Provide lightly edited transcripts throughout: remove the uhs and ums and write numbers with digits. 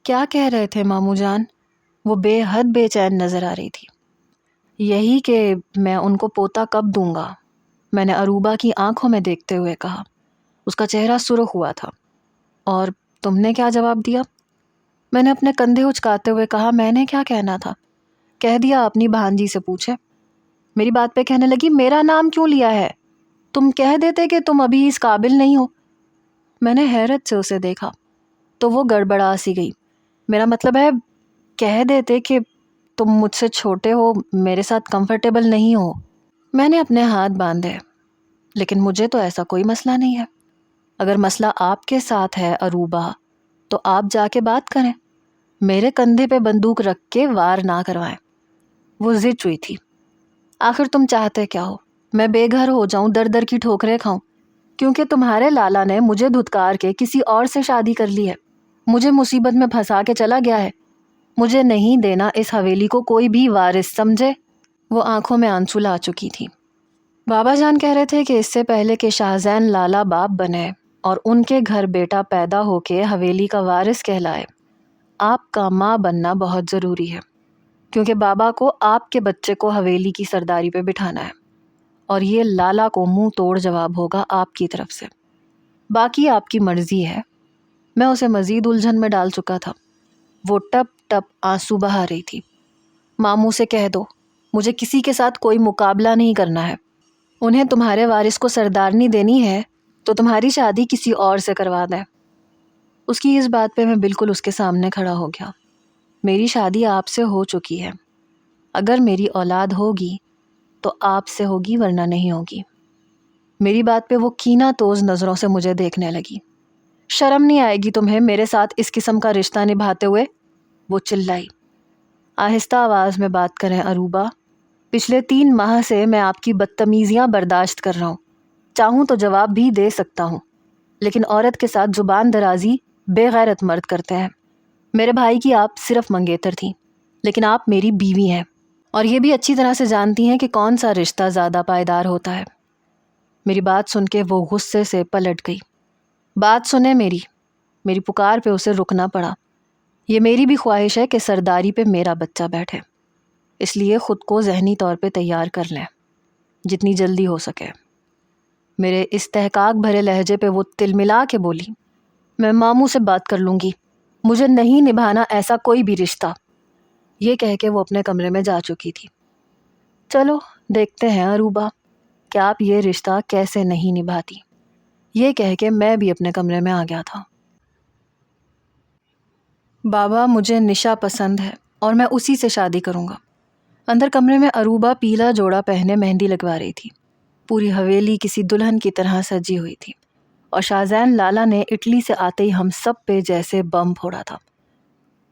کیا کہہ رہے تھے ماموں جان؟ وہ بے حد بے چین نظر آ رہی تھی۔ یہی کہ میں ان کو پوتا کب دوں گا، میں نے اروبا کی آنکھوں میں دیکھتے ہوئے کہا۔ اس کا چہرہ سرخ ہوا تھا۔ اور تم نے کیا جواب دیا؟ میں نے اپنے کندھے اچکاتے ہوئے کہا، میں نے کیا کہنا تھا؟ کہہ دیا اپنی بھانجی سے پوچھے۔ میری بات پہ کہنے لگی، میرا نام کیوں لیا ہے؟ تم کہہ دیتے کہ تم ابھی اس قابل نہیں ہو۔ میں نے حیرت سے اسے دیکھا تو وہ گڑبڑا سی گئی۔ میرا مطلب ہے کہہ دیتے کہ تم مجھ سے چھوٹے ہو، میرے ساتھ کمفرٹیبل نہیں ہو۔ میں نے اپنے ہاتھ باندھے، لیکن مجھے تو ایسا کوئی مسئلہ نہیں ہے۔ اگر مسئلہ آپ کے ساتھ ہے اروبا تو آپ جا کے بات کریں، میرے کندھے پہ بندوق رکھ کے وار نہ کروائیں۔ وہ ضد چوئی تھی۔ آخر تم چاہتے کیا ہو؟ میں بے گھر ہو جاؤں، در در کی ٹھوکریں کھاؤں کیونکہ تمہارے لالا نے مجھے دھتکار کے کسی اور سے شادی کر لی ہے، مجھے مصیبت میں پھنسا کے چلا گیا ہے۔ مجھے نہیں دینا اس حویلی کو کوئی بھی وارث، سمجھے؟ وہ آنکھوں میں آنسو لا چکی تھی۔ بابا جان کہہ رہے تھے کہ اس سے پہلے کہ شاہزین لالا باپ بنے اور ان کے گھر بیٹا پیدا ہو کے حویلی کا وارث کہلائے، آپ کا ماں بننا بہت ضروری ہے، کیونکہ بابا کو آپ کے بچے کو حویلی کی سرداری پہ بٹھانا ہے، اور یہ لالا کو منہ توڑ جواب ہوگا آپ کی طرف سے۔ باقی آپ کی مرضی ہے۔ میں اسے مزید الجھن میں ڈال چکا تھا۔ وہ ٹپ ٹپ آنسو بہا رہی تھی۔ ماموں سے کہہ دو مجھے کسی کے ساتھ کوئی مقابلہ نہیں کرنا ہے۔ انہیں تمہارے وارث کو سردارنی دینی ہے تو تمہاری شادی کسی اور سے کروا دیں۔ اس کی اس بات پہ میں بالکل اس کے سامنے کھڑا ہو گیا۔ میری شادی آپ سے ہو چکی ہے۔ اگر میری اولاد ہوگی تو آپ سے ہوگی، ورنہ نہیں ہوگی۔ میری بات پہ وہ کینہ توز نظروں سے مجھے دیکھنے لگی۔ شرم نہیں آئے گی تمہیں میرے ساتھ اس قسم کا رشتہ نبھاتے ہوئے؟ وہ چلائی۔ آہستہ آواز میں بات کریں اروبا، پچھلے 3 ماہ سے میں آپ کی بدتمیزیاں برداشت کر رہا ہوں، چاہوں تو جواب بھی دے سکتا ہوں، لیکن عورت کے ساتھ زبان درازی بے غیرت مرد کرتے ہیں۔ میرے بھائی کی آپ صرف منگیتر تھیں، لیکن آپ میری بیوی ہیں، اور یہ بھی اچھی طرح سے جانتی ہیں کہ کون سا رشتہ زیادہ پائیدار ہوتا ہے۔ میری بات سن کے وہ غصے سے پلٹ گئی۔ بات سنیں میری پکار پہ اسے رکنا پڑا۔ یہ میری بھی خواہش ہے کہ سرداری پہ میرا بچہ بیٹھے، اس لیے خود کو ذہنی طور پہ تیار کر لیں جتنی جلدی ہو سکے۔ میرے استحقاق بھرے لہجے پہ وہ تلملا کے بولی، میں ماموں سے بات کر لوں گی، مجھے نہیں نبھانا ایسا کوئی بھی رشتہ۔ یہ کہہ کے وہ اپنے کمرے میں جا چکی تھی۔ چلو دیکھتے ہیں اروبا کہ آپ یہ رشتہ کیسے نہیں نبھاتی۔ یہ کہہ کے میں بھی اپنے کمرے میں آ گیا تھا۔ بابا مجھے نشا پسند ہے اور میں اسی سے شادی کروں گا۔ اندر کمرے میں اروبا پیلا جوڑا پہنے مہندی لگوا رہی تھی۔ پوری حویلی کسی دلہن کی طرح سجی ہوئی تھی، اور شاہزین لالا نے اٹلی سے آتے ہی ہم سب پہ جیسے بم پھوڑا تھا۔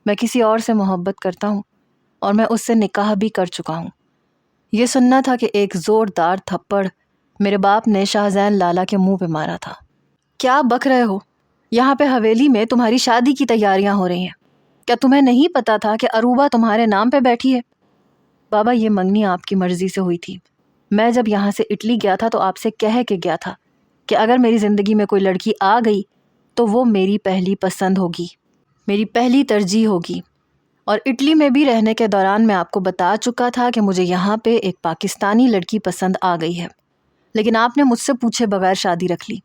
میں کسی اور سے محبت کرتا ہوں اور میں اس سے نکاح بھی کر چکا ہوں۔ یہ سننا تھا کہ ایک زوردار تھپڑ میرے باپ نے شاہزین لالا کے منہ پہ مارا تھا۔ کیا بک رہے ہو؟ یہاں پہ حویلی میں تمہاری شادی کی تیاریاں ہو رہی ہیں۔ کیا تمہیں نہیں پتا تھا کہ اروبا تمہارے نام پہ بیٹھی ہے؟ بابا یہ منگنی آپ کی مرضی سے ہوئی تھی۔ میں جب یہاں سے اٹلی گیا تھا تو آپ سے کہہ کے گیا تھا کہ اگر میری زندگی میں کوئی لڑکی آ گئی تو وہ میری پہلی پسند ہوگی، میری پہلی ترجیح ہوگی۔ اور اٹلی میں بھی رہنے کے دوران میں آپ کو بتا چکا تھا کہ مجھے یہاں پہ ایک پاکستانی لڑکی پسند آ گئی ہے، لیکن آپ نے مجھ سے پوچھے بغیر شادی رکھ لی۔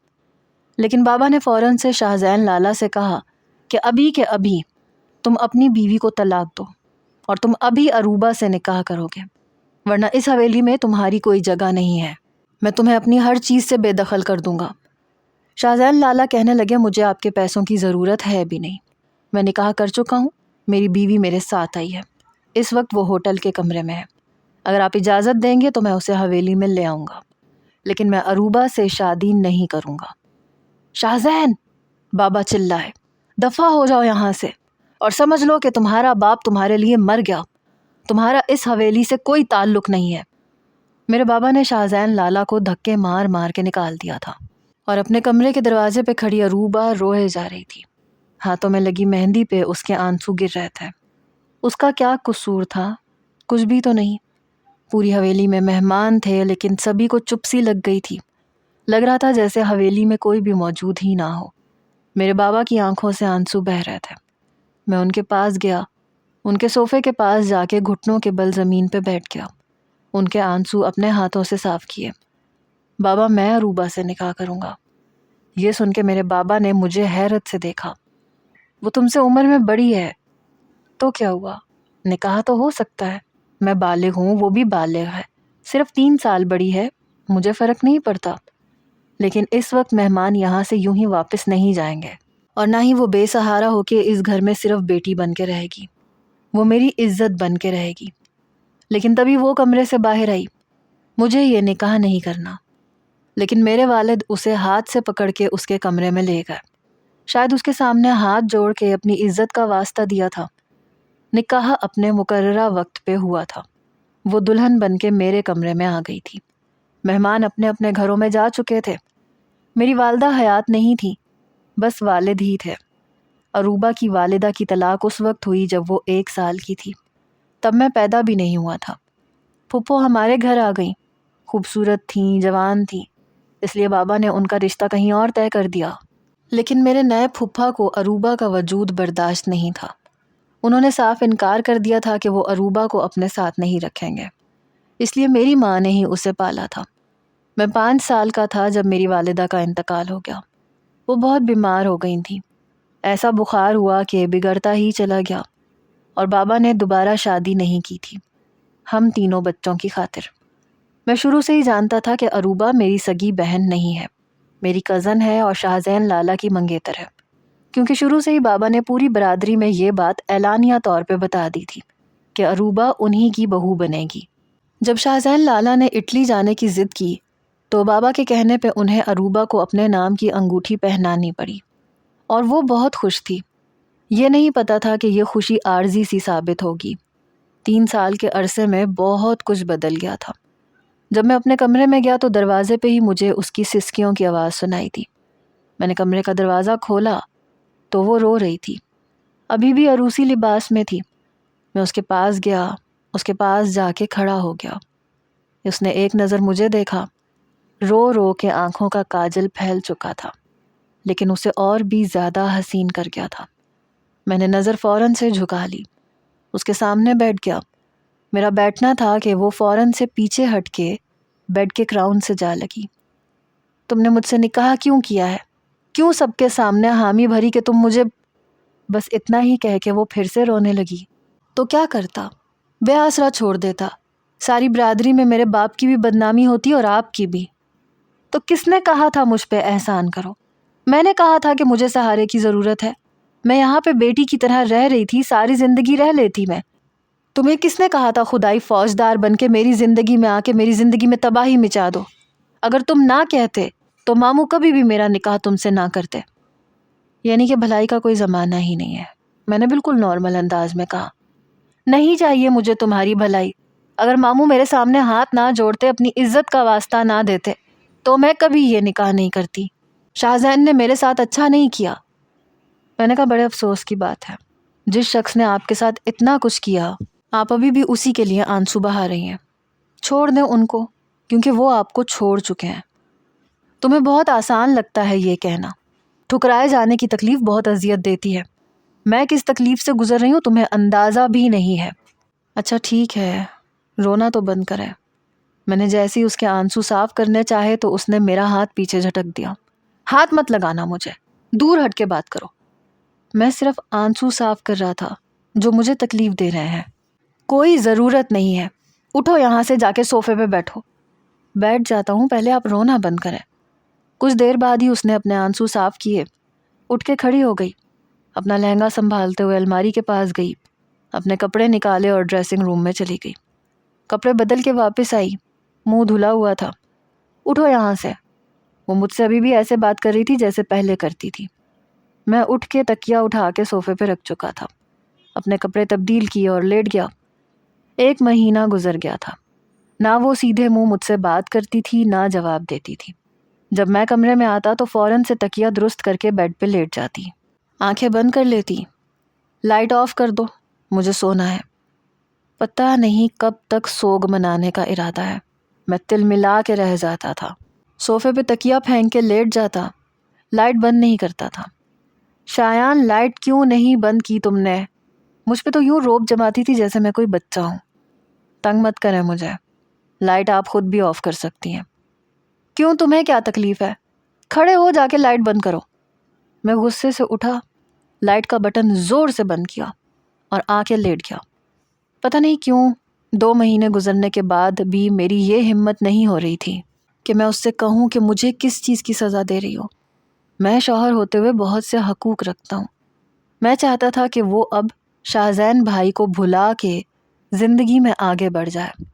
لیکن بابا نے فوراً سے شاہزین لالا سے کہا کہ ابھی کے ابھی تم اپنی بیوی کو طلاق دو اور تم ابھی اروبا سے نکاح کرو گے، ورنہ اس حویلی میں تمہاری کوئی جگہ نہیں ہے۔ میں تمہیں اپنی ہر چیز سے بے دخل کر دوں گا۔ شاہزین لالا کہنے لگے، مجھے آپ کے پیسوں کی ضرورت ہے بھی نہیں، میں نکاح کر چکا ہوں، میری بیوی میرے ساتھ آئی ہے، اس وقت وہ ہوٹل کے کمرے میں ہے۔ اگر آپ اجازت دیں گے تو میں اسے حویلی میں لے آؤں گا، لیکن میں اروبا سے شادی نہیں کروں گا۔ شاہزین، بابا چلائے، دفع ہو جاؤ یہاں سے اور سمجھ لو کہ تمہارا باپ تمہارے لیے مر گیا، تمہارا اس حویلی سے کوئی تعلق نہیں ہے۔ میرے بابا نے شاہزین لالا کو دھکے مار مار کے نکال دیا تھا، اور اپنے کمرے کے دروازے پہ کھڑی اروبا روئے جا رہی تھی۔ ہاتھوں میں لگی مہندی پہ اس کے آنسو گر رہے تھے۔ اس کا کیا قصور تھا؟ کچھ بھی تو نہیں۔ پوری حویلی میں مہمان تھے، لیکن سبھی کو چپ سی لگ گئی تھی۔ لگ رہا تھا جیسے حویلی میں کوئی بھی موجود ہی نہ ہو۔ میرے بابا کی آنکھوں سے آنسو بہہ رہے تھے۔ میں ان کے پاس گیا، ان کے صوفے کے پاس جا کے گھٹنوں کے بل زمین پہ بیٹھ گیا، ان کے آنسو اپنے ہاتھوں سے صاف کیے۔ بابا میں عروبہ سے نکاح کروں گا۔ یہ سن کے میرے بابا نے مجھے حیرت سے دیکھا۔ وہ تم سے عمر میں بڑی ہے تو کیا ہوا، نکاح تو ہو سکتا ہے، میں بالغ ہوں، وہ بھی بالغ ہے، صرف 3 سال بڑی ہے، مجھے فرق نہیں پڑتا۔ لیکن اس وقت مہمان یہاں سے یوں ہی واپس نہیں جائیں گے، اور نہ ہی وہ بے سہارا ہو کے اس گھر میں صرف بیٹی بن کے رہے گی، وہ میری عزت بن کے رہے گی۔ لیکن تبھی وہ کمرے سے باہر آئی، مجھے یہ نکاح نہیں کرنا۔ لیکن میرے والد اسے ہاتھ سے پکڑ کے اس کے کمرے میں لے گئے، شاید اس کے سامنے ہاتھ جوڑ کے اپنی عزت کا واسطہ دیا تھا۔ نکاح اپنے مقررہ وقت پہ ہوا تھا۔ وہ دلہن بن کے میرے کمرے میں آ گئی تھی۔ مہمان اپنے اپنے گھروں میں جا چکے تھے۔ میری والدہ حیات نہیں تھی، بس والد ہی تھے۔ عروبہ کی والدہ کی طلاق اس وقت ہوئی جب وہ 1 سال کی تھی، تب میں پیدا بھی نہیں ہوا تھا۔ پھپھو ہمارے گھر آ گئیں، خوبصورت تھیں، جوان تھیں، اس لیے بابا نے ان کا رشتہ کہیں اور طے کر دیا۔ لیکن میرے نئے پھپھا کو عروبہ کا وجود برداشت نہیں تھا۔ انہوں نے صاف انکار کر دیا تھا کہ وہ عروبہ کو اپنے ساتھ نہیں رکھیں گے، اس لیے میری ماں نے ہی اسے پالا تھا۔ میں 5 سال کا تھا جب میری والدہ کا انتقال ہو گیا۔ وہ بہت بیمار ہو گئی تھیں، ایسا بخار ہوا کہ بگڑتا ہی چلا گیا، اور بابا نے دوبارہ شادی نہیں کی تھی، ہم تینوں بچوں کی خاطر۔ میں شروع سے ہی جانتا تھا کہ عروبہ میری سگی بہن نہیں ہے، میری کزن ہے اور شاہزین لالا کی منگیتر ہے، کیونکہ شروع سے ہی بابا نے پوری برادری میں یہ بات اعلانیہ طور پہ بتا دی تھی کہ عروبہ انہی کی بہو بنے گی۔ جب شاہزین لالا نے اٹلی جانے کی ضد کی تو بابا کے کہنے پہ انہیں عروبہ کو اپنے نام کی انگوٹھی پہنانی پڑی، اور وہ بہت خوش تھی۔ یہ نہیں پتا تھا کہ یہ خوشی عارضی سی ثابت ہوگی۔ 3 سال کے عرصے میں بہت کچھ بدل گیا تھا۔ جب میں اپنے کمرے میں گیا تو دروازے پہ ہی مجھے اس کی سسکیوں کی آواز سنائی دی۔ میں نے کمرے کا دروازہ کھولا تو وہ رو رہی تھی، ابھی بھی عروسی لباس میں تھی۔ میں اس کے پاس گیا، اس کے پاس جا کے کھڑا ہو گیا۔ اس نے ایک نظر مجھے دیکھا، رو رو کے آنکھوں کا کاجل پھیل چکا تھا، لیکن اسے اور بھی زیادہ حسین کر گیا تھا۔ میں نے نظر فوراً سے جھکا لی، اس کے سامنے بیٹھ گیا۔ میرا بیٹھنا تھا کہ وہ فوراً سے پیچھے ہٹ کے بیڈ کے کراؤن سے جا لگی۔ تم نے مجھ سے نکاح کیوں کیا ہے؟ کیوں سب کے سامنے حامی بھری کہ تم مجھے؟ بس اتنا ہی کہہ کے وہ پھر سے رونے لگی۔ تو کیا کرتا؟ بے آسرا چھوڑ دیتا، ساری برادری میں میرے باپ کی بھی بدنامی ہوتی اور آپ کی بھی۔ تو کس نے کہا تھا مجھ پہ احسان کرو؟ میں نے کہا تھا کہ مجھے سہارے کی ضرورت ہے، میں یہاں پہ بیٹی کی طرح رہ رہی تھی، ساری زندگی رہ لیتی میں۔ تمہیں کس نے کہا تھا خدائی فوجدار بن کے میری زندگی میں آ کے میری زندگی میں تباہی مچا دو؟ اگر تم نہ کہتے تو ماموں کبھی بھی میرا نکاح تم سے نہ کرتے۔ یعنی کہ بھلائی کا کوئی زمانہ ہی نہیں ہے، میں نے بالکل نارمل انداز میں کہا۔ نہیں چاہیے مجھے تمہاری بھلائی، اگر ماموں میرے سامنے ہاتھ نہ جوڑتے، اپنی عزت کا واسطہ نہ دیتے تو میں کبھی یہ نکاح نہیں کرتی۔ شاہزین نے میرے ساتھ اچھا نہیں کیا۔ میں نے کہا بڑے افسوس کی بات ہے، جس شخص نے آپ کے ساتھ اتنا کچھ کیا آپ ابھی بھی اسی کے لیے آنسو بہا رہی ہیں۔ چھوڑ دیں ان کو، کیونکہ وہ آپ کو چھوڑ چکے ہیں۔ تمہیں بہت آسان لگتا ہے یہ کہنا، ٹھکرائے جانے کی تکلیف بہت اذیت دیتی ہے۔ میں کس تکلیف سے گزر رہی ہوں تمہیں اندازہ بھی نہیں ہے۔ اچھا ٹھیک ہے، رونا تو بند کرے۔ میں نے جیسے ہی اس کے آنسو صاف کرنے چاہے تو اس نے میرا ہاتھ پیچھے جھٹک دیا۔ ہاتھ مت لگانا مجھے، دور ہٹ کے بات کرو۔ میں صرف آنسو صاف کر رہا تھا جو مجھے تکلیف دے رہے ہیں۔ کوئی ضرورت نہیں ہے، اٹھو یہاں سے، جا کے صوفے پہ بیٹھو۔ بیٹھ جاتا ہوں، پہلے آپ رونا بند کریں۔ کچھ دیر بعد ہی اس نے اپنے آنسو صاف کیے، اٹھ کے کھڑی ہو گئی، اپنا لہنگا سنبھالتے ہوئے الماری کے پاس گئی، اپنے کپڑے نکالے اور ڈریسنگ روم میں چلی گئی۔ کپڑے بدل کے واپس آئی، منہ دھلا ہوا تھا۔ اٹھو یہاں سے۔ وہ مجھ سے ابھی بھی ایسے بات کر رہی تھی جیسے پہلے کرتی تھی۔ میں اٹھ کے تکیا اٹھا کے صوفے پہ رکھ چکا تھا، اپنے کپڑے تبدیل کیے اور لیٹ گیا۔ 1 مہینہ گزر گیا تھا، نہ وہ سیدھے منہ مجھ سے بات کرتی تھی نہ جواب دیتی تھی۔ جب میں کمرے میں آتا تو فوراً سے تکیا درست کر کے بیڈ پہ لیٹ جاتی، آنکھیں بند کر لیتی، لائٹ آف کر دو، مجھے سونا ہے۔ پتہ نہیں کب تک سوگ منانے کا ارادہ ہے، میں تل ملا کے رہ جاتا تھا۔ صوفے پہ تکیا پھینک کے لیٹ جاتا، لائٹ بند نہیں کرتا تھا۔ شایان لائٹ کیوں نہیں بند کی تم نے؟ مجھ پہ تو یوں روب جماتی تھی جیسے میں کوئی بچہ ہوں۔ تنگ مت کریں مجھے، لائٹ آپ خود بھی آف کر سکتی ہیں۔ کیوں، تمہیں کیا تکلیف ہے؟ کھڑے ہو جا کے لائٹ بند کرو۔ میں غصے سے اٹھا، لائٹ کا بٹن زور سے بند کیا اور آ کے لیٹ گیا۔ پتہ نہیں کیوں 2 مہینے گزرنے کے بعد بھی میری یہ ہمت نہیں ہو رہی تھی کہ میں اس سے کہوں کہ مجھے کس چیز کی سزا دے رہی ہو۔ میں شوہر ہوتے ہوئے بہت سے حقوق رکھتا ہوں۔ میں چاہتا تھا کہ وہ اب شاہزین بھائی کو بھلا کے زندگی میں آگے بڑھ جائے۔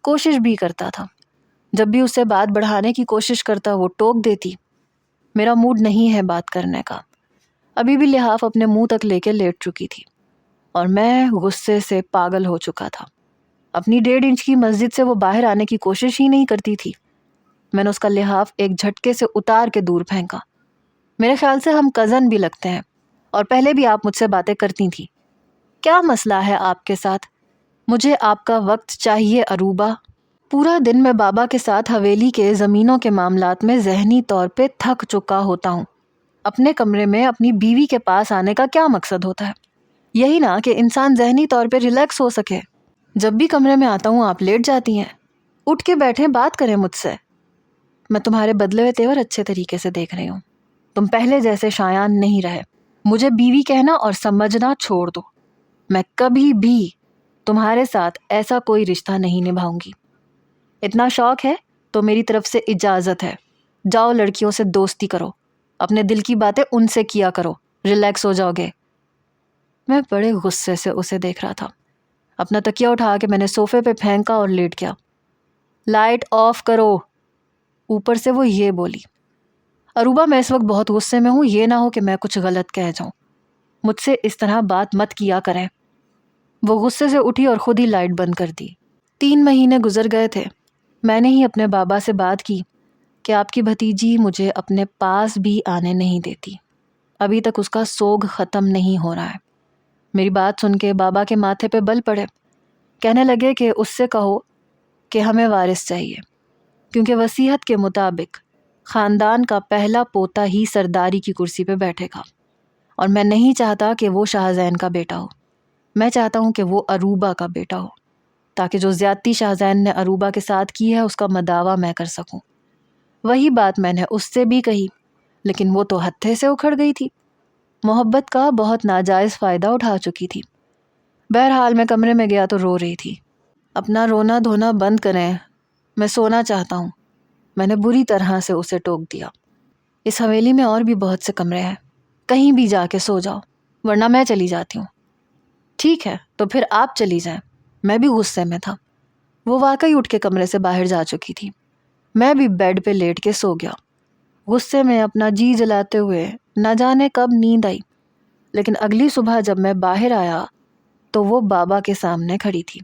کوشش بھی کرتا تھا، جب بھی اسے بات بڑھانے کی کوشش کرتا وہ ٹوک دیتی۔ میرا موڈ نہیں ہے بات کرنے کا۔ ابھی بھی لحاف اپنے منہ تک لے کے لیٹ چکی تھی اور میں غصے سے پاگل ہو چکا تھا۔ اپنی 1.5 انچ کی مسجد سے وہ باہر آنے کی کوشش ہی نہیں کرتی تھی۔ میں نے اس کا لحاف ایک جھٹکے سے اتار کے دور پھینکا۔ میرے خیال سے ہم کزن بھی لگتے ہیں اور پہلے بھی آپ مجھ سے باتیں کرتی تھی۔ کیا مسئلہ ہے آپ کے ساتھ؟ مجھے آپ کا وقت چاہیے اروبا۔ پورا دن میں بابا کے ساتھ حویلی کے زمینوں کے معاملات میں ذہنی طور پہ تھک چکا ہوتا ہوں۔ اپنے کمرے میں اپنی بیوی کے پاس آنے کا کیا مقصد ہوتا ہے؟ یہی نا کہ انسان ذہنی طور پہ ریلیکس ہو سکے۔ جب بھی کمرے میں آتا ہوں آپ لیٹ جاتی ہیں۔ اٹھ کے بیٹھیں، بات کریں مجھ سے۔ میں تمہارے بدلے ہوئے تیور اچھے طریقے سے دیکھ رہی ہوں۔ تم پہلے جیسے شایان نہیں رہے۔ مجھے بیوی کہنا اور سمجھنا چھوڑ دو۔ میں کبھی بھی تمہارے ساتھ ایسا کوئی رشتہ نہیں نبھاؤں گی۔ اتنا شوق ہے تو میری طرف سے اجازت ہے، جاؤ لڑکیوں سے دوستی کرو، اپنے دل کی باتیں ان سے کیا کرو، ریلیکس ہو جاؤ گے۔ میں بڑے غصے سے اسے دیکھ رہا تھا۔ اپنا تکیہ اٹھا کے میں نے صوفے پہ پھینکا اور لیٹ گیا۔ لائٹ آف کرو، اوپر سے وہ یہ بولی۔ اروبا میں اس وقت بہت غصے میں ہوں، یہ نہ ہو کہ میں کچھ غلط کہہ جاؤں۔ مجھ سے اس طرح بات مت کیا کریں۔ وہ غصے سے اٹھی اور خود ہی لائٹ بند کر دی۔ 3 مہینے گزر گئے تھے۔ میں نے ہی اپنے بابا سے بات کی کہ آپ کی بھتیجی مجھے اپنے پاس بھی آنے نہیں دیتی۔ ابھی تک اس کا سوگ ختم نہیں ہو رہا ہے۔ میری بات سن کے بابا کے ماتھے پہ بل پڑے۔ کہنے لگے کہ اس سے کہو کہ ہمیں وارث چاہیے، کیونکہ وصیت کے مطابق خاندان کا پہلا پوتا ہی سرداری کی کرسی پہ بیٹھے گا، اور میں نہیں چاہتا کہ وہ شاہزین کا بیٹا ہو۔ میں چاہتا ہوں کہ وہ اروبا کا بیٹا ہو، تاکہ جو زیادتی شاہزین نے اروبا کے ساتھ کی ہے اس کا مداوع میں کر سکوں۔ وہی بات میں نے اس سے بھی کہی، لیکن وہ تو ہتھے سے اکھڑ گئی تھی۔ محبت کا بہت ناجائز فائدہ اٹھا چکی تھی۔ بہرحال میں کمرے میں گیا تو رو رہی تھی۔ اپنا رونا دھونا بند کریں، میں سونا چاہتا ہوں، میں نے بری طرح سے اسے ٹوک دیا۔ اس حویلی میں اور بھی بہت سے کمرے ہیں، کہیں بھی جا کے سو جاؤ، ورنہ میں چلی جاتی ہوں۔ ٹھیک ہے تو پھر آپ چلی جائیں۔ میں بھی غصے میں تھا۔ وہ واقعی اٹھ کے کمرے سے باہر جا چکی تھی۔ میں بھی بیڈ پہ لیٹ کے سو گیا، غصے میں اپنا جی جلاتے ہوئے۔ نہ جانے کب نیند آئی، لیکن اگلی صبح جب میں باہر آیا تو وہ بابا کے سامنے کھڑی تھی۔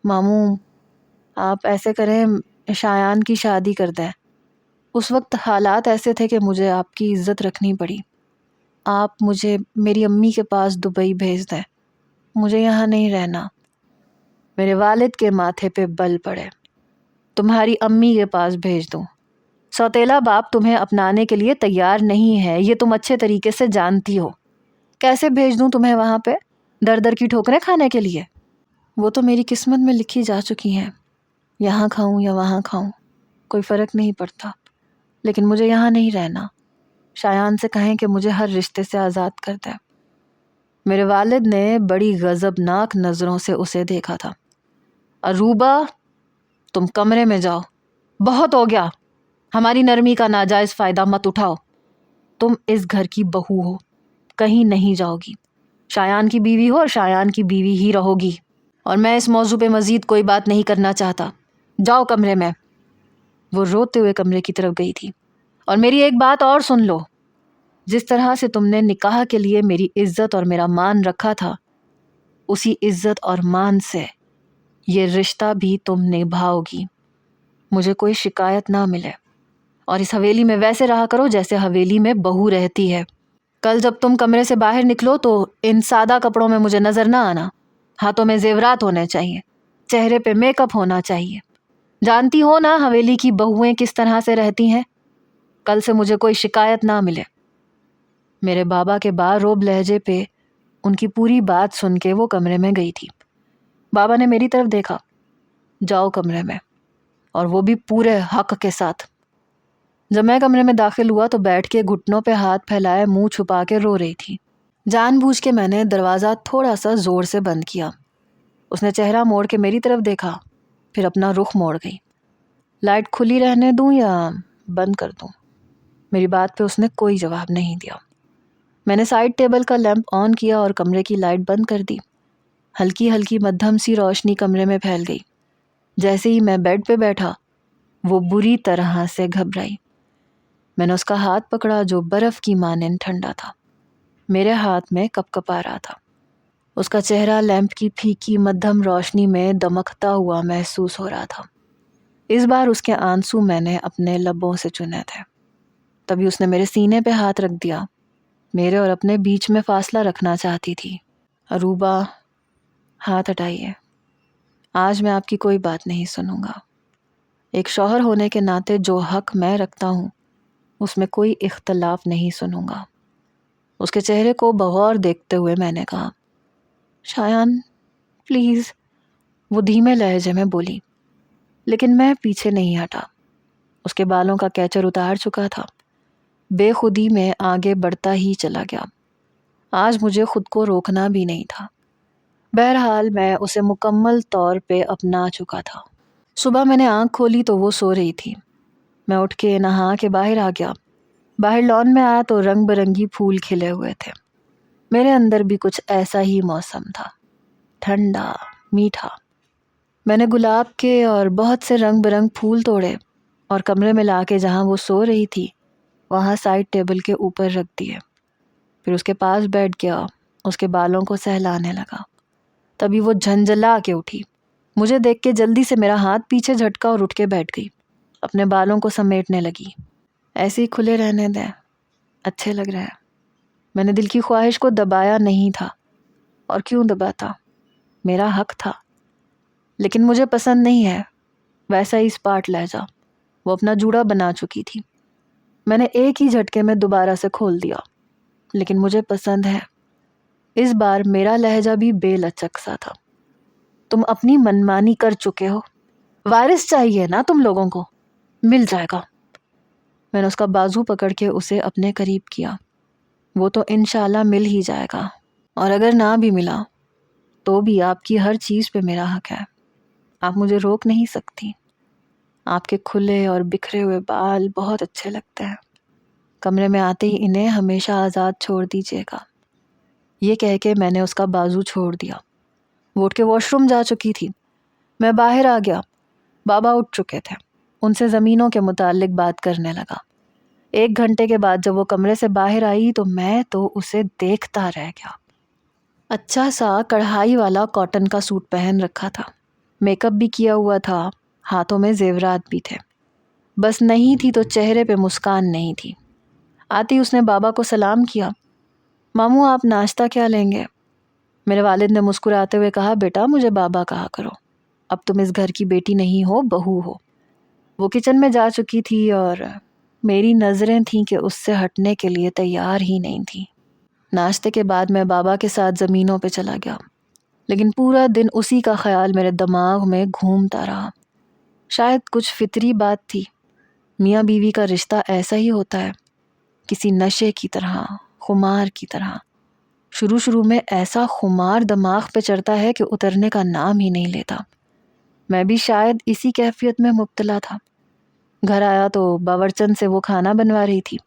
ماموں، آپ ایسے کریں، شایان کی شادی کر دیں۔ اس وقت حالات ایسے تھے کہ مجھے آپ کی عزت رکھنی پڑی۔ آپ مجھے میری امی کے پاس دبئی بھیج دیں، مجھے یہاں نہیں رہنا۔ میرے والد کے ماتھے پہ بل پڑے۔ تمہاری امی کے پاس بھیج دوں؟ سوتیلا باپ تمہیں اپنانے کے لیے تیار نہیں ہے، یہ تم اچھے طریقے سے جانتی ہو۔ کیسے بھیج دوں تمہیں وہاں پہ در در کی ٹھوکریں کھانے کے لیے؟ وہ تو میری قسمت میں لکھی جا چکی ہیں، یہاں کھاؤں یا وہاں کھاؤں کوئی فرق نہیں پڑتا، لیکن مجھے یہاں نہیں رہنا۔ شایان سے کہیں کہ مجھے ہر رشتے سے آزاد کر دے۔ میرے والد نے بڑی غضبناک نظروں سے اسے دیکھا تھا۔ اروبا، تم کمرے میں جاؤ، بہت ہو گیا، ہماری نرمی کا ناجائز فائدہ مت اٹھاؤ۔ تم اس گھر کی بہو ہو، کہیں نہیں جاؤ گی، شایان کی بیوی ہو اور شایان کی بیوی ہی رہو گی، اور میں اس موضوع پہ مزید کوئی بات نہیں کرنا چاہتا۔ جاؤ کمرے میں۔ وہ روتے ہوئے کمرے کی طرف گئی تھی۔ اور میری ایک بات اور سن لو، جس طرح سے تم نے نکاح کے لیے میری عزت اور میرا مان رکھا تھا، اسی عزت اور مان سے یہ رشتہ بھی تم نبھاؤ گی۔ مجھے کوئی شکایت نہ ملے، اور اس حویلی میں ویسے رہا کرو جیسے حویلی میں بہو رہتی ہے۔ کل جب تم کمرے سے باہر نکلو تو ان سادہ کپڑوں میں مجھے نظر نہ آنا، ہاتھوں میں زیورات ہونے چاہیے، چہرے پہ میک اپ ہونا چاہیے۔ جانتی ہو نا حویلی کی بہویں کس طرح سے رہتی ہیں؟ کل سے مجھے کوئی شکایت نہ ملے۔ میرے بابا کے باروب لہجے پہ ان کی پوری بات سن کے وہ کمرے میں گئی تھی۔ بابا نے میری طرف دیکھا، جاؤ کمرے میں، اور وہ بھی پورے حق کے ساتھ۔ جب میں کمرے میں داخل ہوا تو بیٹھ کے گھٹنوں پہ ہاتھ پھیلائے منہ چھپا کے رو رہی تھی۔ جان بوجھ کے میں نے دروازہ تھوڑا سا زور سے بند کیا۔ اس نے چہرہ موڑ کے میری طرف دیکھا، پھر اپنا رخ موڑ گئی۔ لائٹ کھلی رہنے دوں یا بند کر دوں؟ میری بات پہ اس نے کوئی جواب نہیں دیا۔ میں نے سائڈ ٹیبل کا لیمپ آن کیا اور کمرے کی لائٹ بند کر دی۔ ہلکی ہلکی مدھم سی روشنی کمرے میں پھیل گئی۔ جیسے ہی میں بیڈ پہ بیٹھا، وہ بری طرح سے گھبرائی۔ میں نے اس کا ہاتھ پکڑا جو برف کی مانند ٹھنڈا تھا۔ میرے ہاتھ میں کپ کپا رہا تھا۔ اس کا چہرہ لیمپ کی پھیکی مدھم روشنی میں دمکتا ہوا محسوس ہو رہا تھا۔ اس بار اس کے آنسو میں نے اپنے لبوں سے چنے تھے۔ تبھی اس نے میرے سینے پہ ہاتھ رکھ دیا۔ میرے اور اپنے بیچ میں فاصلہ رکھنا چاہتی تھی۔ اروبا، ہاتھ ہٹائیے، آج میں آپ کی کوئی بات نہیں سنوں گا۔ ایک شوہر ہونے کے ناطے جو حق میں رکھتا ہوں اس میں کوئی اختلاف نہیں سنوں گا۔ اس کے چہرے کو بغور دیکھتے ہوئے میں نے کہا، شایان پلیز۔ وہ دھیمے لہجے میں بولی، لیکن میں پیچھے نہیں ہٹا۔ اس کے بالوں کا کیچر اتار چکا تھا۔ بے خودی میں آگے بڑھتا ہی چلا گیا۔ آج مجھے خود کو روکنا بھی نہیں تھا۔ بہرحال میں اسے مکمل طور پہ اپنا چکا تھا۔ صبح میں نے آنکھ کھولی تو وہ سو رہی تھی۔ میں اٹھ کے نہا کے باہر آ گیا۔ باہر لان میں آیا تو رنگ برنگی پھول کھلے ہوئے تھے۔ میرے اندر بھی کچھ ایسا ہی موسم تھا، ٹھنڈا، میٹھا۔ میں نے گلاب کے اور بہت سے رنگ برنگ پھول توڑے اور کمرے میں لا کے جہاں وہ سو رہی تھی وہاں سائڈ ٹیبل کے اوپر رکھ دیے۔ پھر اس کے پاس بیٹھ گیا، اس کے بالوں کو سہلانے لگا۔ تبھی وہ جھنجھلا کے اٹھی۔ مجھے دیکھ کے جلدی سے میرا ہاتھ پیچھے جھٹکا اور اٹھ کے بیٹھ گئی۔ اپنے بالوں کو سمیٹنے لگی۔ ایسے ہی کھلے رہنے دیں، اچھے لگ رہے ہیں۔ میں نے دل کی خواہش کو دبایا نہیں تھا، اور کیوں دباتا، میرا حق تھا۔ لیکن مجھے پسند نہیں ہے ویسا ہی اسپاٹ لہجہ۔ وہ اپنا جوڑا بنا چکی تھی۔ میں نے ایک ہی جھٹکے میں دوبارہ سے کھول دیا۔ لیکن مجھے پسند ہے۔ اس بار میرا لہجہ بھی بے لچک سا تھا۔ تم اپنی منمانی کر چکے ہو، وائرس چاہیے نا تم لوگوں کو، مل جائے گا۔ میں نے اس کا بازو پکڑ کے اسے اپنے قریب کیا۔ وہ تو انشاءاللہ مل ہی جائے گا، اور اگر نہ بھی ملا تو بھی آپ کی ہر چیز پہ میرا حق ہے۔ آپ مجھے روک نہیں سکتی۔ آپ کے کھلے اور بکھرے ہوئے بال بہت اچھے لگتے ہیں۔ کمرے میں آتے ہی انہیں ہمیشہ آزاد چھوڑ دیجیے گا۔ یہ کہہ کے میں نے اس کا بازو چھوڑ دیا۔ وہ اٹھ کے واش روم جا چکی تھی۔ میں باہر آ گیا۔ بابا اٹھ چکے تھے۔ ان سے زمینوں کے متعلق بات کرنے لگا۔ 1 گھنٹے کے بعد جب وہ کمرے سے باہر آئی تو میں تو اسے دیکھتا رہ گیا۔ اچھا سا کڑھائی والا کاٹن کا سوٹ پہن رکھا تھا، میک اپ بھی کیا ہوا تھا، ہاتھوں میں زیورات بھی تھے۔ بس نہیں تھی تو چہرے پہ مسکان نہیں تھی۔ آتی اس نے بابا کو سلام کیا۔ ماموں آپ ناشتہ کیا لیں گے؟ میرے والد نے مسکراتے ہوئے کہا، بیٹا مجھے بابا کہا کرو، اب تم اس گھر کی بیٹی نہیں ہو، بہو ہو۔ وہ کچن میں جا چکی تھی اور میری نظریں تھیں کہ اس سے ہٹنے کے لیے تیار ہی نہیں تھی۔ ناشتے کے بعد میں بابا کے ساتھ زمینوں پہ چلا گیا، لیکن پورا دن اسی کا خیال میرے دماغ میں گھومتا رہا۔ شاید کچھ فطری بات تھی۔ میاں بیوی کا رشتہ ایسا ہی ہوتا ہے، کسی نشے کی طرح، خمار کی طرح۔ شروع میں ایسا خمار دماغ پہ چڑھتا ہے کہ اترنے کا نام ہی نہیں لیتا۔ میں بھی شاید اسی کیفیت میں مبتلا تھا۔ گھر آیا تو باورچن سے وہ کھانا بنوا رہی تھی۔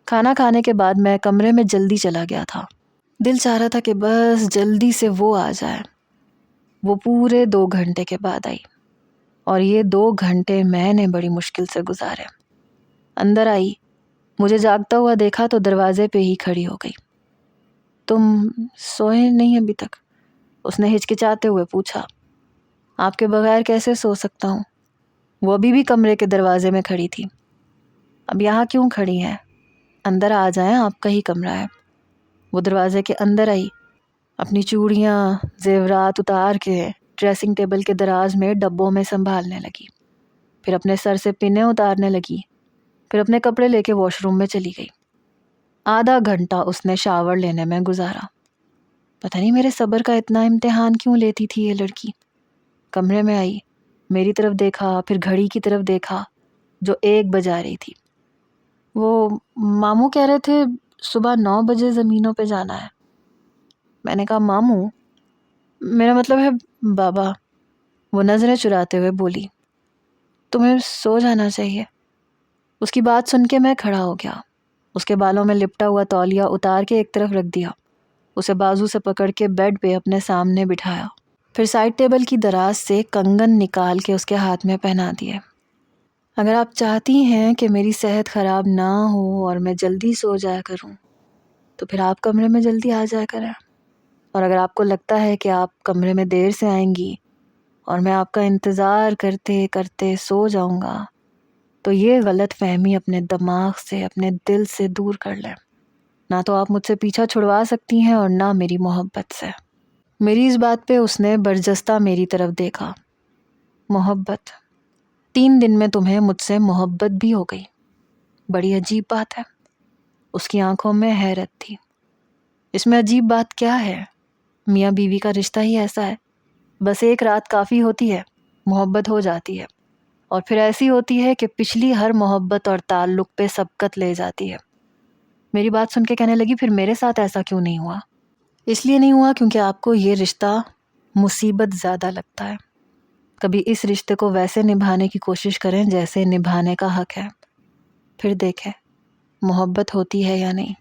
کھانا کھانے کے بعد میں کمرے میں جلدی چلا گیا تھا۔ دل چاہ رہا تھا کہ بس جلدی سے وہ آ جائے۔ وہ پورے 2 گھنٹے کے بعد آئی، اور یہ 2 گھنٹے میں نے بڑی مشکل سے گزارے۔ اندر آئی، مجھے جاگتا ہوا دیکھا تو دروازے پہ ہی کھڑی ہو گئی۔ تم سوئے نہیں ابھی تک؟ اس نے ہچکچاتے ہوئے پوچھا۔ آپ کے بغیر کیسے سو سکتا ہوں؟ وہ ابھی بھی کمرے کے دروازے میں کھڑی تھی۔ اب یہاں کیوں کھڑی ہیں؟ اندر آ جائیں، آپ کا ہی کمرہ ہے۔ وہ دروازے کے اندر آئی، اپنی چوڑیاں زیورات اتار کے ڈریسنگ ٹیبل کے دراز میں ڈبوں میں سنبھالنے لگی، پھر اپنے سر سے پنیں اتارنے لگی، پھر اپنے کپڑے لے کے واش روم میں چلی گئی۔ آدھا گھنٹہ اس نے شاور لینے میں گزارا۔ پتہ نہیں میرے صبر کا اتنا امتحان کیوں لیتی تھی یہ لڑکی۔ کمرے میں آئی، میری طرف دیکھا، پھر گھڑی کی طرف دیکھا جو 1 بجا رہی تھی۔ وہ ماموں کہہ رہے تھے صبح 9 بجے زمینوں پہ جانا ہے۔ میں نے کہا ماموں؟ میرا مطلب ہے بابا۔ وہ نظریں چراتے ہوئے بولی، تمہیں سو جانا چاہیے۔ اس کی بات سن کے میں کھڑا ہو گیا، اس کے بالوں میں لپٹا ہوا تولیہ اتار کے ایک طرف رکھ دیا، اسے بازو سے پکڑ کے بیڈ پہ اپنے سامنے بٹھایا، پھر سائڈ ٹیبل کی دراز سے کنگن نکال کے اس کے ہاتھ میں پہنا دیے۔ اگر آپ چاہتی ہیں کہ میری صحت خراب نہ ہو اور میں جلدی سو جایا کروں تو پھر آپ کمرے میں جلدی آ جایا کریں، اور اگر آپ کو لگتا ہے کہ آپ کمرے میں دیر سے آئیں گی اور میں آپ کا انتظار کرتے کرتے سو جاؤں گا تو یہ غلط فہمی اپنے دماغ سے، اپنے دل سے دور کر لیں۔ نہ تو آپ مجھ سے پیچھا چھڑوا سکتی ہیں اور نہ میری محبت سے۔ میری اس بات پہ اس نے برجستہ میری طرف دیکھا۔ محبت؟ 3 دن میں تمہیں مجھ سے محبت بھی ہو گئی؟ بڑی عجیب بات ہے۔ اس کی آنکھوں میں حیرت تھی۔ اس میں عجیب بات کیا ہے؟ میاں بیوی کا رشتہ ہی ایسا ہے، بس 1 رات کافی ہوتی ہے، محبت ہو جاتی ہے، اور پھر ایسی ہوتی ہے کہ پچھلی ہر محبت اور تعلق پہ سبقت لے جاتی ہے۔ میری بات سن کے کہنے لگی، پھر میرے ساتھ ایسا کیوں نہیں ہوا؟ اس لیے نہیں ہوا کیونکہ آپ کو یہ رشتہ مصیبت زیادہ لگتا ہے۔ کبھی اس رشتے کو ویسے نبھانے کی کوشش کریں جیسے نبھانے کا حق ہے، پھر دیکھیں محبت ہوتی ہے یا نہیں۔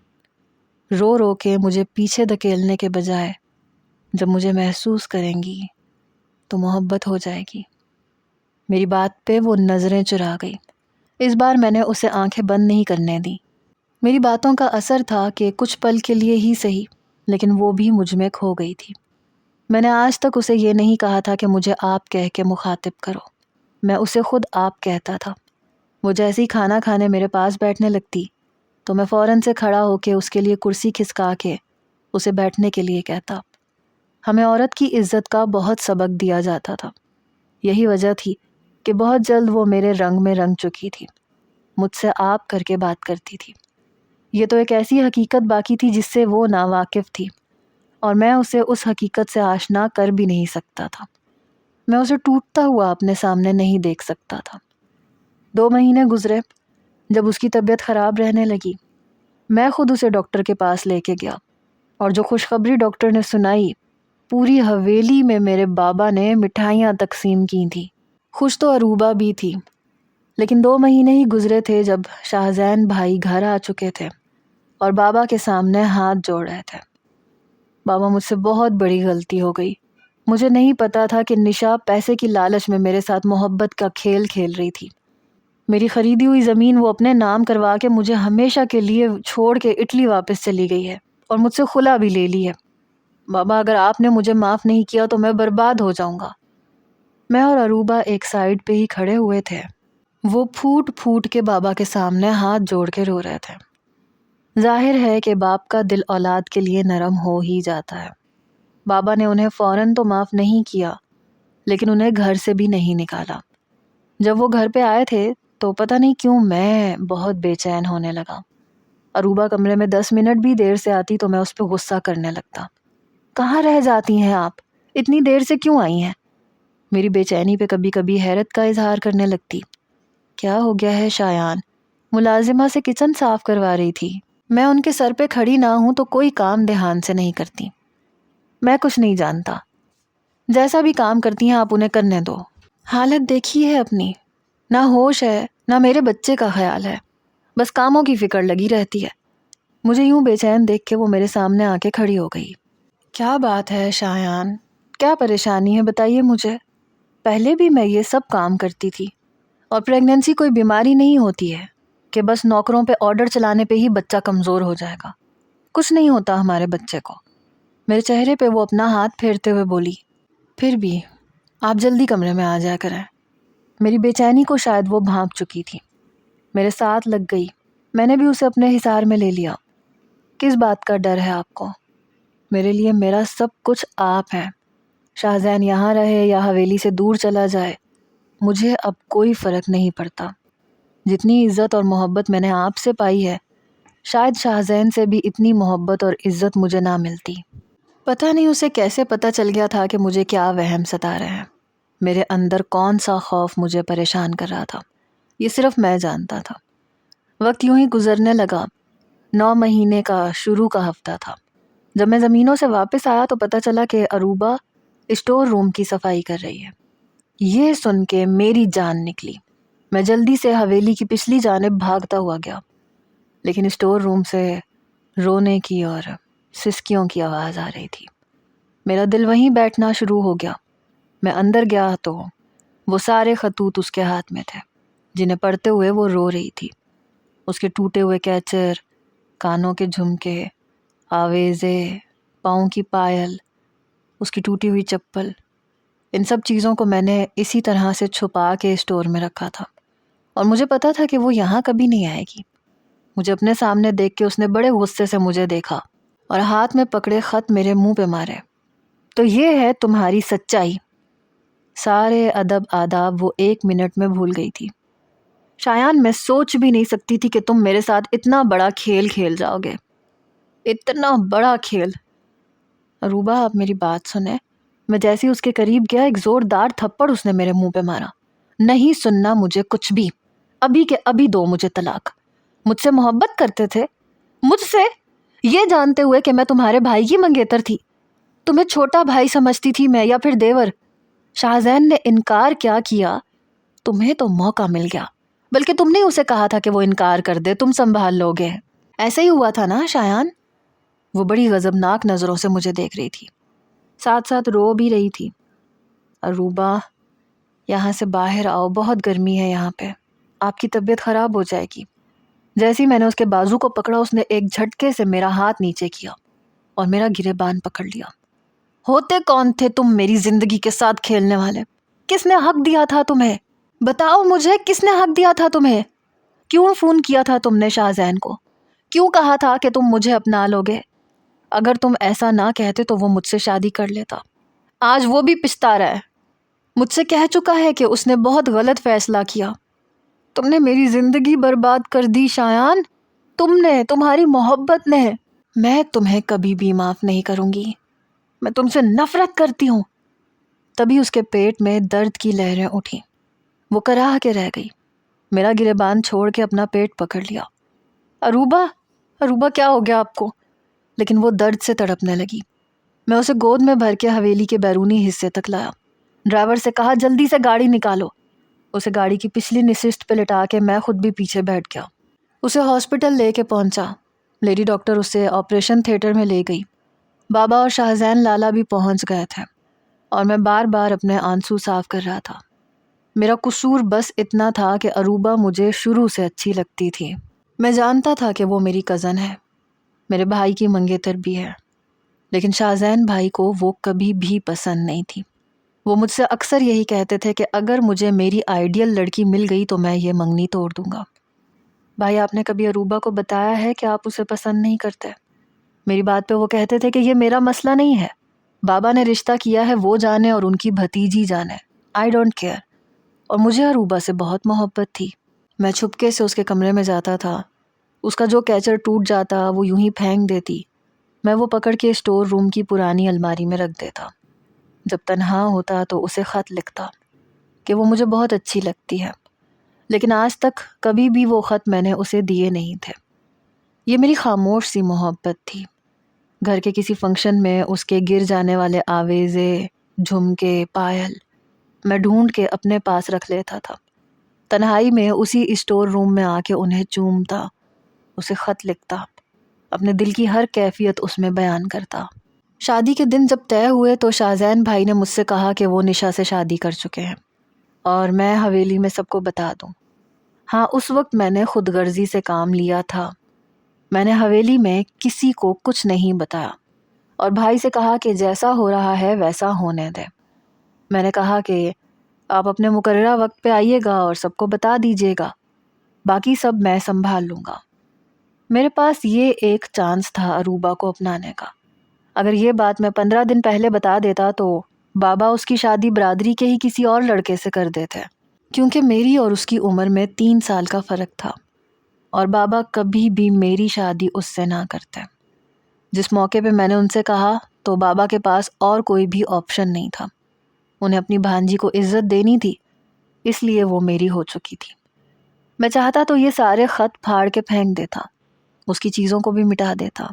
رو رو کے مجھے پیچھے دھکیلنے کے بجائے جب مجھے محسوس کریں گی تو محبت ہو جائے گی۔ میری بات پہ وہ نظریں چرا گئی۔ اس بار میں نے اسے آنکھیں بند نہیں کرنے دی۔ میری باتوں کا اثر تھا کہ کچھ پل کے لیے ہی صحیح، لیکن وہ بھی مجھ میں کھو گئی تھی۔ میں نے آج تک اسے یہ نہیں کہا تھا کہ مجھے آپ کہہ کے مخاطب کرو، میں اسے خود آپ کہتا تھا۔ وہ جیسے ہی کھانا کھانے میرے پاس بیٹھنے لگتی تو میں فوراً سے کھڑا ہو کے اس کے لیے کرسی کھسکا کے اسے بیٹھنے کے لیے کہتا۔ ہمیں عورت کی عزت کا بہت سبق دیا جاتا تھا، یہی وجہ تھی کہ بہت جلد وہ میرے رنگ میں رنگ چکی تھی، مجھ سے آپ کر کے بات کرتی تھی۔ یہ تو ایک ایسی حقیقت باقی تھی جس سے وہ ناواقف تھی، اور میں اسے اس حقیقت سے آشنا کر بھی نہیں سکتا تھا۔ میں اسے ٹوٹتا ہوا اپنے سامنے نہیں دیکھ سکتا تھا۔ 2 مہینے گزرے۔ جب اس کی طبیعت خراب رہنے لگی میں خود اسے ڈاکٹر کے پاس لے کے گیا، اور جو خوشخبری ڈاکٹر نے سنائی، پوری حویلی میں میرے بابا نے مٹھائیاں تقسیم کی تھیں۔ خوش تو عروبہ بھی تھی، لیکن 2 مہینے ہی گزرے تھے جب شاہزین بھائی گھر آ چکے تھے اور بابا کے سامنے ہاتھ جوڑ رہے تھے۔ بابا، مجھ سے بہت بڑی غلطی ہو گئی۔ مجھے نہیں پتا تھا کہ نشا پیسے کی لالچ میں میرے ساتھ محبت کا کھیل کھیل رہی تھی۔ میری خریدی ہوئی زمین وہ اپنے نام کروا کے مجھے ہمیشہ کے لیے چھوڑ کے اٹلی واپس چلی گئی ہے، اور مجھ سے خلا بھی لے لی ہے۔ بابا، اگر آپ نے مجھے معاف نہیں کیا تو میں برباد ہو جاؤں گا۔ میں اور عروبہ ایک سائیڈ پہ ہی کھڑے ہوئے تھے۔ وہ پھوٹ پھوٹ کے بابا کے سامنے ہاتھ جوڑ کے رو رہے تھے۔ ظاہر ہے کہ باپ کا دل اولاد کے لیے نرم ہو ہی جاتا ہے۔ بابا نے انہیں فوراً تو معاف نہیں کیا، لیکن انہیں گھر سے بھی نہیں نکالا۔ جب وہ گھر پہ آئے تھے تو پتہ نہیں کیوں میں بہت بے چین ہونے لگا۔ عروبہ کمرے میں 10 منٹ بھی دیر سے آتی تو میں اس پہ غصہ کرنے لگتا۔ کہاں رہ جاتی ہیں آپ؟ اتنی دیر سے کیوں آئی ہیں؟ میری بے چینی پہ کبھی کبھی حیرت کا اظہار کرنے لگتی۔ کیا ہو گیا ہے شایان؟ ملازمہ سے کچن صاف کروا رہی تھی۔ میں ان کے سر پہ کھڑی نہ ہوں تو کوئی کام دھیان سے نہیں کرتی۔ میں کچھ نہیں جانتا، جیسا بھی کام کرتی ہیں آپ انہیں کرنے دو۔ حالت دیکھی ہے اپنی، نہ ہوش ہے نہ میرے بچے کا خیال ہے، بس کاموں کی فکر لگی رہتی ہے۔ مجھے یوں بے چین دیکھ کے وہ میرے سامنے آ کے کھڑی ہو گئی۔ کیا بات ہے شایان؟ کیا پریشانی ہے بتائیے مجھے۔ پہلے بھی میں یہ سب کام کرتی تھی، اور پریگننسی کوئی بیماری نہیں ہوتی ہے کہ بس نوکروں پہ آرڈر چلانے پہ ہی بچہ کمزور ہو جائے گا۔ کچھ نہیں ہوتا ہمارے بچے کو۔ میرے چہرے پہ وہ اپنا ہاتھ پھیرتے ہوئے بولی، پھر بھی آپ جلدی کمرے میں آ جایا کریں۔ میری بے چینی کو شاید وہ بھانپ چکی تھی، میرے ساتھ لگ گئی۔ میں نے بھی اسے اپنے حصار میں لے لیا۔ کس بات کا ڈر ہے آپ کو؟ میرے لیے میرا سب کچھ آپ ہیں۔ شاہزین یہاں رہے یا حویلی سے دور چلا جائے، مجھے اب کوئی فرق نہیں پڑتا۔ جتنی عزت اور محبت میں نے آپ سے پائی ہے، شاید شاہزین سے بھی اتنی محبت اور عزت مجھے نہ ملتی۔ پتہ نہیں اسے کیسے پتہ چل گیا تھا کہ مجھے کیا وہم ستا رہے ہیں، میرے اندر کون سا خوف مجھے پریشان کر رہا تھا، یہ صرف میں جانتا تھا۔ وقت یوں ہی گزرنے لگا۔ 9 مہینے کا شروع کا ہفتہ تھا۔ جب میں زمینوں سے واپس آیا تو پتہ چلا کہ اروبا اسٹور روم کی صفائی کر رہی ہے۔ یہ سن کے میری جان نکلی۔ میں جلدی سے حویلی کی پچھلی جانب بھاگتا ہوا گیا، لیکن اسٹور روم سے رونے کی اور سسکیوں کی آواز آ رہی تھی۔ میرا دل وہیں بیٹھنا شروع ہو گیا۔ میں اندر گیا تو وہ سارے خطوط اس کے ہاتھ میں تھے جنہیں پڑھتے ہوئے وہ رو رہی تھی۔ اس کے ٹوٹے ہوئے کیچر، کانوں کے جھمکے، آویزے، پاؤں کی پائل، اس کی ٹوٹی ہوئی چپل، ان سب چیزوں کو میں نے اسی طرح سے چھپا کے اسٹور میں رکھا تھا، اور مجھے پتا تھا کہ وہ یہاں کبھی نہیں آئے گی۔ مجھے اپنے سامنے دیکھ کے اس نے بڑے غصے سے مجھے دیکھا اور ہاتھ میں پکڑے خط میرے منہ پہ مارے۔ تو یہ ہے تمہاری سچائی۔ سارے ادب آداب وہ 1 منٹ میں بھول گئی تھی۔ شایان، میں سوچ بھی نہیں سکتی تھی کہ تم میرے ساتھ اتنا بڑا کھیل کھیل جاؤ گے، اتنا بڑا کھیل۔ اروبا، آپ میری بات سنیں۔ میں جیسے اس کے قریب گیا، ایک زوردار تھپڑ اس نے میرے منہ پہ مارا۔ نہیں سننا مجھے کچھ بھی، ابھی کے ابھی دو مجھے طلاق۔ مجھ سے محبت کرتے تھے، مجھ سے، یہ جانتے ہوئے کہ میں تمہارے بھائی کی منگیتر تھی۔ تمہیں چھوٹا بھائی سمجھتی تھی میں، یا پھر دیور۔ شاہزین نے انکار کیا کیا، تمہیں تو موقع مل گیا، بلکہ تم نے اسے کہا تھا کہ وہ انکار کر دے، تم سنبھال لو گے۔ ایسا ہی ہوا تھا نا شایان؟ وہ بڑی غضبناک نظروں سے مجھے دیکھ رہی تھی، ساتھ ساتھ رو بھی رہی تھی۔ اروبا، یہاں سے باہر آؤ، بہت گرمی ہے یہاں پہ، آپ کی طبیعت خراب ہو جائے گی۔ جیسے ہی میں نے اس کے بازو کو پکڑا، اس نے ایک جھٹکے سے میرا ہاتھ نیچے کیا اور میرا گریبان پکڑ لیا۔ ہوتے کون تھے تم میری زندگی کے ساتھ کھیلنے والے؟ کس نے حق دیا تھا تمہیں؟ بتاؤ مجھے، کس نے حق دیا تھا تمہیں؟ کیوں فون کیا تھا تم نے شاہزین کو؟ کیوں کہا تھا کہ تم مجھے اپنا لوگے؟ اگر تم ایسا نہ کہتے تو وہ مجھ سے شادی کر لیتا۔ آج وہ بھی پچھتا رہا ہے، مجھ سے کہہ چکا ہے کہ اس نے بہت غلط فیصلہ کیا۔ تم نے میری زندگی برباد کر دی شایان، تم نے، تمہاری محبت نے۔ میں تمہیں کبھی بھی معاف نہیں کروں گی، میں تم سے نفرت کرتی ہوں۔ تبھی اس کے پیٹ میں درد کی لہریں اٹھیں، وہ کراہ کے رہ گئی۔ میرا گریبان چھوڑ کے اپنا پیٹ پکڑ لیا۔ اروبا، اروبا کیا ہو گیا آپ کو؟ لیکن وہ درد سے تڑپنے لگی۔ میں اسے گود میں بھر کے حویلی کے بیرونی حصے تک لایا۔ ڈرائیور سے کہا جلدی سے گاڑی نکالو۔ اسے گاڑی کی پچھلی نشست پہ لٹا کے میں خود بھی پیچھے بیٹھ گیا۔ اسے ہاسپٹل لے کے پہنچا۔ لیڈی ڈاکٹر اسے آپریشن تھیٹر میں لے گئی۔ بابا اور شاہزین لالا بھی پہنچ گئے تھے، اور میں بار بار اپنے آنسو صاف کر رہا تھا۔ میرا قصور بس اتنا تھا کہ اروبا مجھے شروع سے اچھی لگتی تھی۔ میں جانتا تھا کہ وہ میری کزن ہے، میرے بھائی کی منگیتر بھی ہے، لیکن شاہزین بھائی کو وہ کبھی بھی پسند نہیں تھی۔ وہ مجھ سے اکثر یہی کہتے تھے کہ اگر مجھے میری آئیڈیل لڑکی مل گئی تو میں یہ منگنی توڑ دوں گا۔ بھائی، آپ نے کبھی اروبا کو بتایا ہے کہ آپ اسے پسند نہیں کرتے؟ میری بات پہ وہ کہتے تھے کہ یہ میرا مسئلہ نہیں ہے، بابا نے رشتہ کیا ہے، وہ جانے اور ان کی بھتیجی جانے، آئی ڈونٹ کیئر۔ اور مجھے اروبا سے بہت محبت تھی۔ میں چھپکے سے اس کے کمرے میں جاتا تھا، اس کا جو کیچر ٹوٹ جاتا وہ یوں ہی پھینک دیتی، میں وہ پکڑ کے اسٹور روم کی پرانی الماری میں رکھ دیتا۔ جب تنہا ہوتا تو اسے خط لکھتا کہ وہ مجھے بہت اچھی لگتی ہے، لیکن آج تک کبھی بھی وہ خط میں نے اسے دیے نہیں تھے۔ یہ میری خاموش سی محبت تھی۔ گھر کے کسی فنکشن میں اس کے گر جانے والے آویزے، جھمکے، پائل میں ڈھونڈ کے اپنے پاس رکھ لیتا تھا۔ تنہائی میں اسی اسٹور روم میں آ کے انہیں چومتا، اسے خط لکھتا، اپنے دل کی ہر کیفیت اس میں بیان کرتا۔ شادی کے دن جب طے ہوئے تو شاہزین بھائی نے مجھ سے کہا کہ وہ نشا سے شادی کر چکے ہیں اور میں حویلی میں سب کو بتا دوں۔ ہاں، اس وقت میں نے خود غرضی سے کام لیا تھا۔ میں نے حویلی میں کسی کو کچھ نہیں بتایا اور بھائی سے کہا کہ جیسا ہو رہا ہے ویسا ہونے دے۔ میں نے کہا کہ آپ اپنے مقررہ وقت پہ آئیے گا اور سب کو بتا دیجیے گا، باقی سب میں سنبھال لوں گا۔ میرے پاس یہ ایک چانس تھا اروبا کو اپنانے کا۔ اگر یہ بات میں 15 دن پہلے بتا دیتا تو بابا اس کی شادی برادری کے ہی کسی اور لڑکے سے کر دیتے، کیونکہ میری اور اس کی عمر میں 3 سال کا فرق تھا۔ اور بابا کبھی بھی میری شادی اس سے نہ کرتے۔ جس موقع پہ میں نے ان سے کہا تو بابا کے پاس اور کوئی بھی آپشن نہیں تھا، انہیں اپنی بھانجی کو عزت دینی تھی، اس لیے وہ میری ہو چکی تھی۔ میں چاہتا تو یہ سارے خط پھاڑ کے پھینک دیتا، اس کی چیزوں کو بھی مٹا دیتا،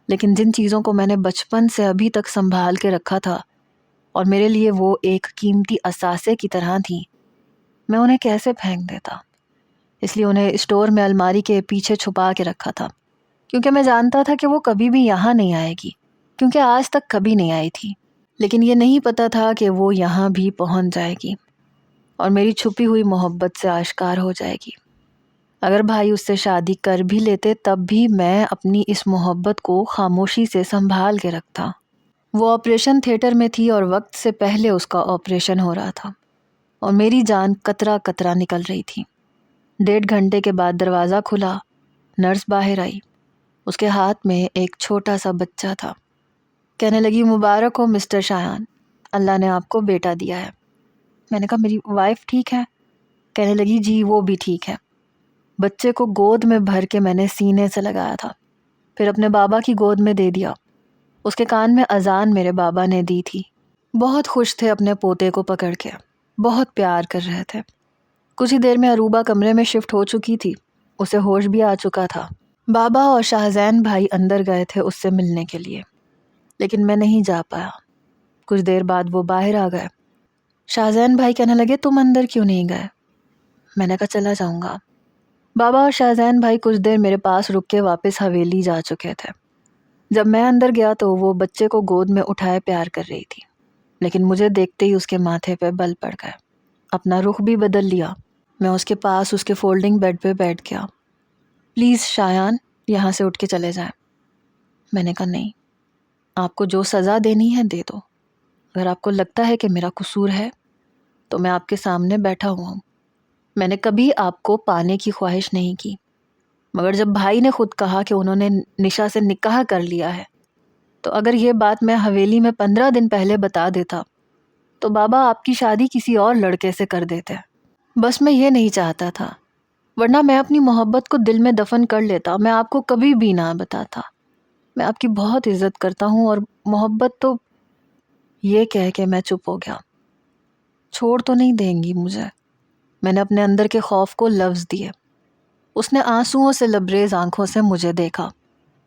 لیکن جن چیزوں کو میں نے بچپن سے ابھی تک سنبھال کے رکھا تھا اور میرے لیے وہ ایک قیمتی اثاثے کی طرح تھیں، میں انہیں کیسے پھینک دیتا؟ اس لیے انہیں اسٹور میں الماری کے پیچھے چھپا کے رکھا تھا، کیونکہ میں جانتا تھا کہ وہ کبھی بھی یہاں نہیں آئے گی، کیونکہ آج تک کبھی نہیں آئی تھی۔ لیکن یہ نہیں پتا تھا کہ وہ یہاں بھی پہنچ جائے گی اور میری چھپی ہوئی محبت سے آشکار ہو جائے گی۔ اگر بھائی اس سے شادی کر بھی لیتے تب بھی میں اپنی اس محبت کو خاموشی سے سنبھال کے رکھتا۔ وہ آپریشن تھیٹر میں تھی اور وقت سے پہلے اس کا آپریشن ہو رہا تھا اور میری جان قطرہ قطرہ نکل رہی تھی۔ 1.5 گھنٹے کے بعد دروازہ کھلا، نرس باہر آئی، اس کے ہاتھ میں ایک چھوٹا سا بچہ تھا۔ کہنے لگی، مبارک ہو مسٹر شایان، اللہ نے آپ کو بیٹا دیا ہے۔ میں نے کہا، میری وائف ٹھیک ہے؟ کہنے لگی، جی وہ بھی ٹھیک ہے۔ بچے کو گود میں بھر کے میں نے سینے سے لگایا تھا، پھر اپنے بابا کی گود میں دے دیا۔ اس کے کان میں اذان میرے بابا نے دی تھی۔ بہت خوش تھے اپنے پوتے کو پکڑ کے، بہت پیار کر رہے تھے۔ کچھ ہی دیر میں عروبہ کمرے میں شفٹ ہو چکی تھی، اسے ہوش بھی آ چکا تھا۔ بابا اور شاہزین بھائی اندر گئے تھے اس سے ملنے کے لیے، لیکن میں نہیں جا پایا۔ کچھ دیر بعد وہ باہر آ گئے۔ شاہزین بھائی کہنے لگے، تم اندر کیوں نہیں گئے؟ میں نے کہا، چلا جاؤں گا۔ بابا اور شاہزین بھائی کچھ دیر میرے پاس رک کے واپس حویلی جا چکے تھے۔ جب میں اندر گیا تو وہ بچے کو گود میں اٹھائے پیار کر رہی تھی، لیکن مجھے دیکھتے ہی اس کے ماتھے پہ بل پڑ گئے۔ اپنا رخ بھی بدل لیا۔ میں اس کے پاس اس کے فولڈنگ بیڈ پہ بیٹھ گیا۔ پلیز شایان، یہاں سے اٹھ کے چلے جائیں۔ میں نے کہا، نہیں، آپ کو جو سزا دینی ہے دے دو۔ اگر آپ کو لگتا ہے کہ میرا قصور ہے تو میں آپ کے سامنے بیٹھا ہوا ہوں۔ میں نے کبھی آپ کو پانے کی خواہش نہیں کی، مگر جب بھائی نے خود کہا کہ انہوں نے نشا سے نکاح کر لیا ہے، تو اگر یہ بات میں حویلی میں 15 دن پہلے بتا دیتا تو بابا آپ کی شادی کسی اور لڑکے سے کر دیتے۔ بس میں یہ نہیں چاہتا تھا، ورنہ میں اپنی محبت کو دل میں دفن کر لیتا، میں آپ کو کبھی بھی نہ بتاتا۔ میں آپ کی بہت عزت کرتا ہوں اور محبت تو… یہ کہہ کے میں چپ ہو گیا۔ چھوڑ تو نہیں دیں گی مجھے؟ میں نے اپنے اندر کے خوف کو لفظ دیے۔ اس نے آنسوؤں سے لبریز آنکھوں سے مجھے دیکھا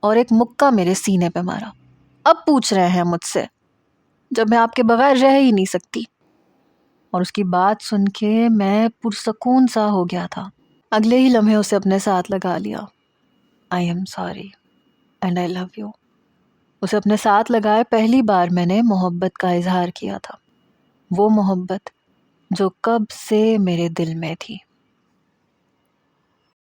اور ایک مکہ میرے سینے پہ مارا۔ اب پوچھ رہے ہیں مجھ سے، جب میں آپ کے بغیر رہ ہی نہیں سکتی؟ اور اس کی بات سن کے میں پرسکون سا ہو گیا تھا۔ اگلے ہی لمحے اسے اپنے ساتھ لگا لیا۔ I am sorry and I love you۔ اسے اپنے ساتھ لگائے پہلی بار میں نے محبت کا اظہار کیا تھا، وہ محبت جو کب سے میرے دل میں تھی۔